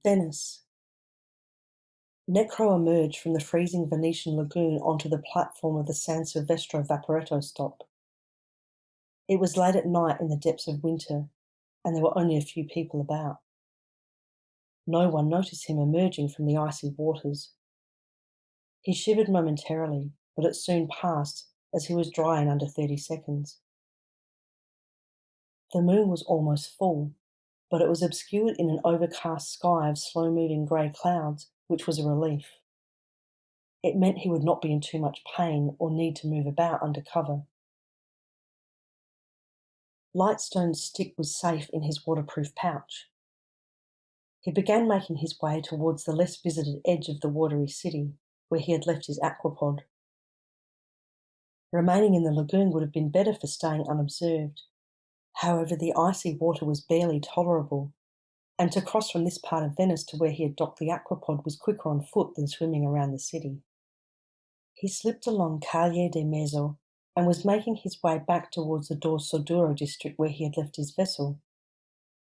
Venice. Necro emerged from the freezing Venetian lagoon onto the platform of the San Silvestro Vaporetto stop. It was late at night in the depths of winter, and there were only a few people about. No one noticed him emerging from the icy waters. He shivered momentarily, but it soon passed as he was dry in under 30 seconds. The moon was almost full, but it was obscured in an overcast sky of slow-moving grey clouds, which was a relief. It meant he would not be in too much pain or need to move about under cover. Lightstone's stick was safe in his waterproof pouch. He began making his way towards the less visited edge of the watery city, where he had left his aquapod. Remaining in the lagoon would have been better for staying unobserved. However, the icy water was barely tolerable, and to cross from this part of Venice to where he had docked the aquapod was quicker on foot than swimming around the city. He slipped along Calle de Mezzo and was making his way back towards the Dorsoduro district where he had left his vessel,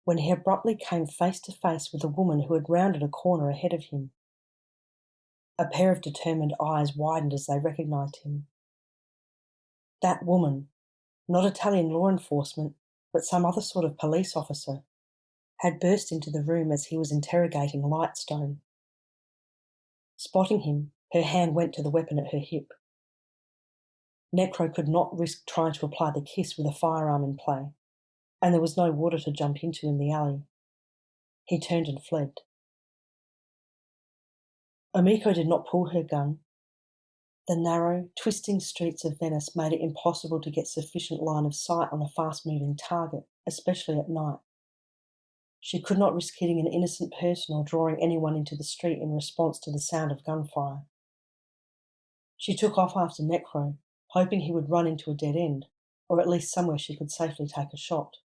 when he abruptly came face to face with a woman who had rounded a corner ahead of him. A pair of determined eyes widened as they recognised him. That woman, not Italian law enforcement, but some other sort of police officer, had burst into the room as he was interrogating Lightstone. Spotting him, her hand went to the weapon at her hip. Necro could not risk trying to apply the kiss with a firearm in play, and there was no water to jump into in the alley. He turned and fled. Omiko did not pull her gun. The narrow, twisting streets of Venice made it impossible to get sufficient line of sight on a fast-moving target, especially at night. She could not risk hitting an innocent person or drawing anyone into the street in response to the sound of gunfire. She took off after Necro, hoping he would run into a dead end, or at least somewhere she could safely take a shot.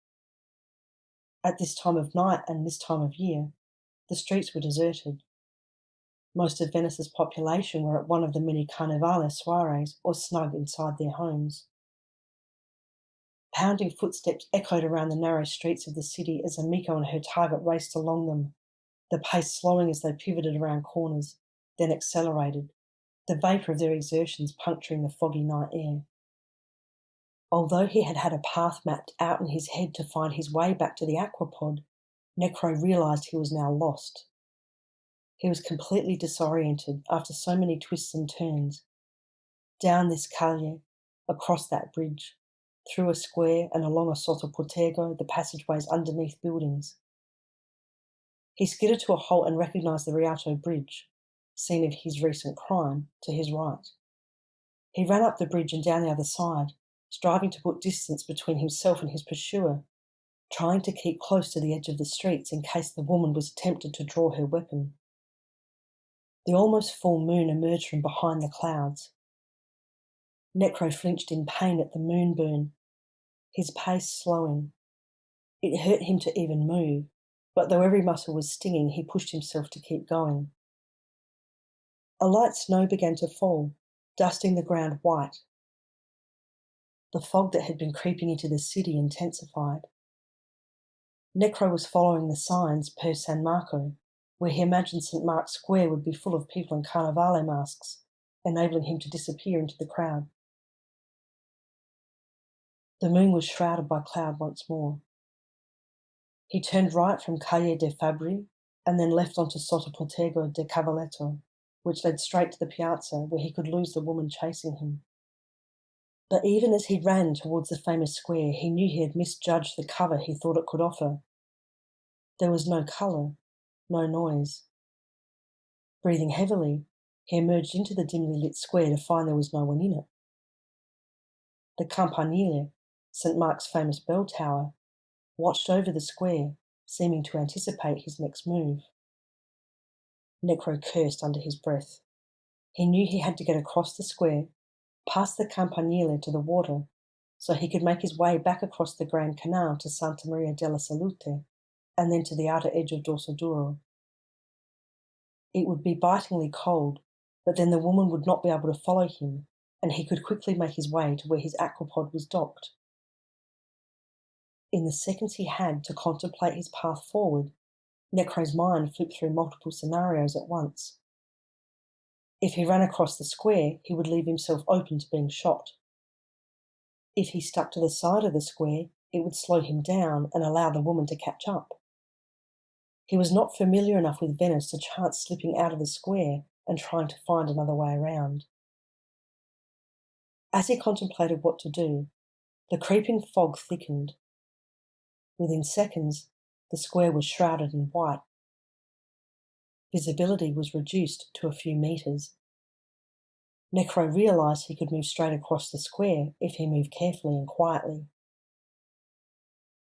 At this time of night and this time of year, the streets were deserted. Most of Venice's population were at one of the many Carnevale soirees or snug inside their homes. Pounding footsteps echoed around the narrow streets of the city as Omiko and her target raced along them, the pace slowing as they pivoted around corners, then accelerated, the vapour of their exertions puncturing the foggy night air. Although he had had a path mapped out in his head to find his way back to the aquapod, Necro realised he was now lost. He was completely disoriented after so many twists and turns. Down this calle, across that bridge, through a square and along a sottoportego, the passageways underneath buildings. He skidded to a halt and recognised the Rialto Bridge, scene of his recent crime, to his right. He ran up the bridge and down the other side, striving to put distance between himself and his pursuer, trying to keep close to the edge of the streets in case the woman was tempted to draw her weapon. The almost full moon emerged from behind the clouds. Necro flinched in pain at the moonburn, his pace slowing. It hurt him to even move, but though every muscle was stinging, he pushed himself to keep going. A light snow began to fall, dusting the ground white. The fog that had been creeping into the city intensified. Necro was following the signs per San Marco, where he imagined St. Mark's Square would be full of people in Carnevale masks, enabling him to disappear into the crowd. The moon was shrouded by cloud once more. He turned right from Calle de Fabri and then left onto Sottoportego de Cavaletto, which led straight to the piazza where he could lose the woman chasing him. But even as he ran towards the famous square, he knew he had misjudged the cover he thought it could offer. There was no colour, no noise. Breathing heavily, he emerged into the dimly lit square to find there was no one in it. The Campanile, St. Mark's famous bell tower, watched over the square, seeming to anticipate his next move. Necro cursed under his breath. He knew he had to get across the square, past the Campanile to the water, so he could make his way back across the Grand Canal to Santa Maria della Salute, and then to the outer edge of Dorsoduro. It would be bitingly cold, but then the woman would not be able to follow him, and he could quickly make his way to where his aquapod was docked. In the seconds he had to contemplate his path forward, Necro's mind flipped through multiple scenarios at once. If he ran across the square, he would leave himself open to being shot. If he stuck to the side of the square, it would slow him down and allow the woman to catch up. He was not familiar enough with Venice to chance slipping out of the square and trying to find another way around. As he contemplated what to do, the creeping fog thickened. Within seconds, the square was shrouded in white. Visibility was reduced to a few metres. Necro realised he could move straight across the square if he moved carefully and quietly.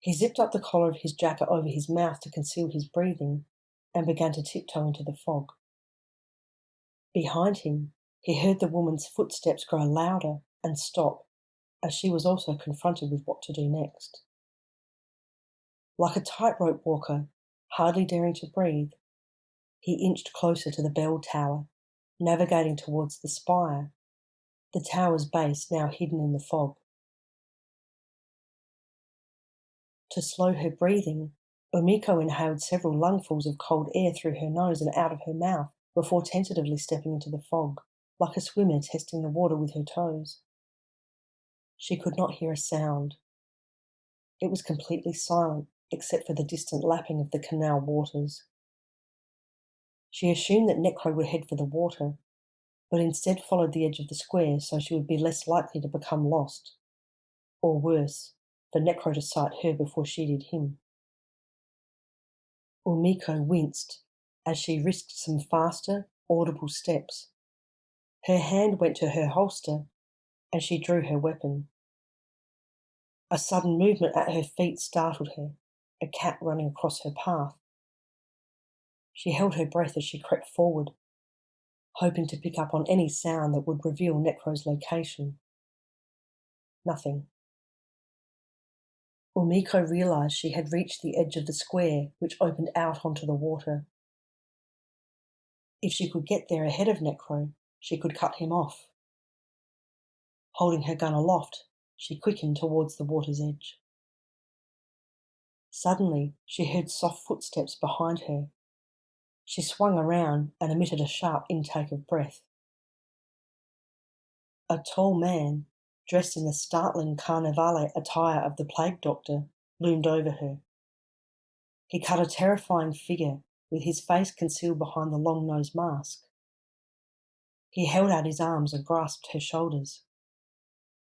He zipped up the collar of his jacket over his mouth to conceal his breathing and began to tiptoe into the fog. Behind him, he heard the woman's footsteps grow louder and stop, as she was also confronted with what to do next. Like a tightrope walker, hardly daring to breathe, he inched closer to the bell tower, navigating towards the spire, the tower's base now hidden in the fog. To slow her breathing, Umiko inhaled several lungfuls of cold air through her nose and out of her mouth before tentatively stepping into the fog, like a swimmer testing the water with her toes. She could not hear a sound. It was completely silent, except for the distant lapping of the canal waters. She assumed that Necro would head for the water, but instead followed the edge of the square so she would be less likely to become lost. Or worse, for Necro to sight her before she did him. Umiko winced as she risked some faster, audible steps. Her hand went to her holster, and she drew her weapon. A sudden movement at her feet startled her, a cat running across her path. She held her breath as she crept forward, hoping to pick up on any sound that would reveal Necro's location. Nothing. Umiko realised she had reached the edge of the square, which opened out onto the water. If she could get there ahead of Necro, she could cut him off. Holding her gun aloft, she quickened towards the water's edge. Suddenly, she heard soft footsteps behind her. She swung around and emitted a sharp intake of breath. A tall man, dressed in the startling carnivale attire of the plague doctor, loomed over her. He cut a terrifying figure, with his face concealed behind the long-nosed mask. He held out his arms and grasped her shoulders.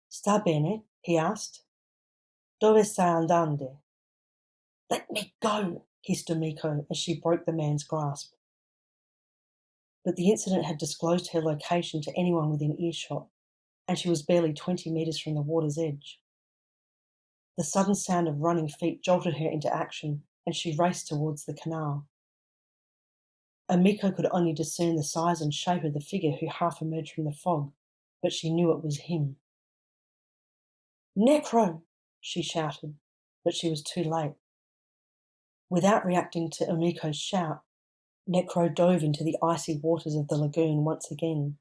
"Sta bene?" he asked. "Dove stai andando?" "Let me go," hissed Umiko as she broke the man's grasp. But the incident had disclosed her location to anyone within earshot, and she was barely 20 metres from the water's edge. The sudden sound of running feet jolted her into action, and she raced towards the canal. Umiko could only discern the size and shape of the figure who half emerged from the fog, but she knew it was him. "Necro!" she shouted, but she was too late. Without reacting to Umiko's shout, Necro dove into the icy waters of the lagoon once again.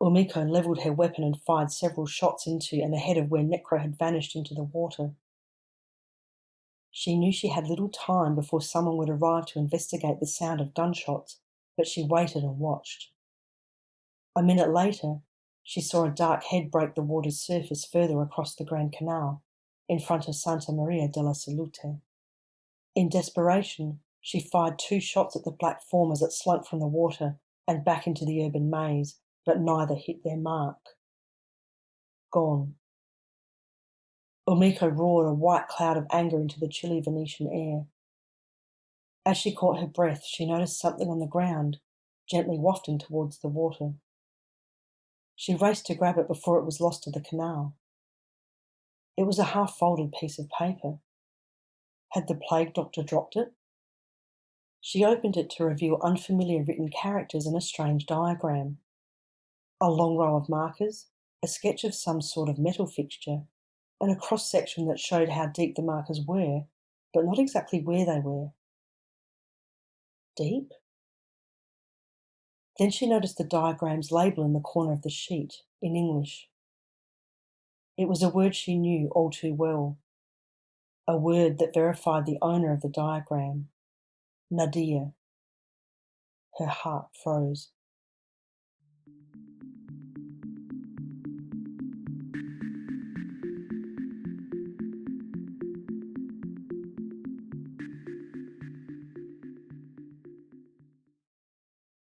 Umiko levelled her weapon and fired several shots into and ahead of where Necro had vanished into the water. She knew she had little time before someone would arrive to investigate the sound of gunshots, but she waited and watched. A minute later, she saw a dark head break the water's surface further across the Grand Canal, in front of Santa Maria della Salute. In desperation, she fired 2 shots at the black form as it slunk from the water and back into the urban maze, but neither hit their mark. Gone. Umiko roared a white cloud of anger into the chilly Venetian air. As she caught her breath, she noticed something on the ground, gently wafting towards the water. She raced to grab it before it was lost to the canal. It was a half-folded piece of paper. Had the plague doctor dropped it? She opened it to reveal unfamiliar written characters and a strange diagram. A long row of markers, a sketch of some sort of metal fixture, and a cross-section that showed how deep the markers were, but not exactly where they were. Deep? Then she noticed the diagram's label in the corner of the sheet, in English. It was a word she knew all too well, a word that verified the owner of the diagram, Nadir. Her heart froze.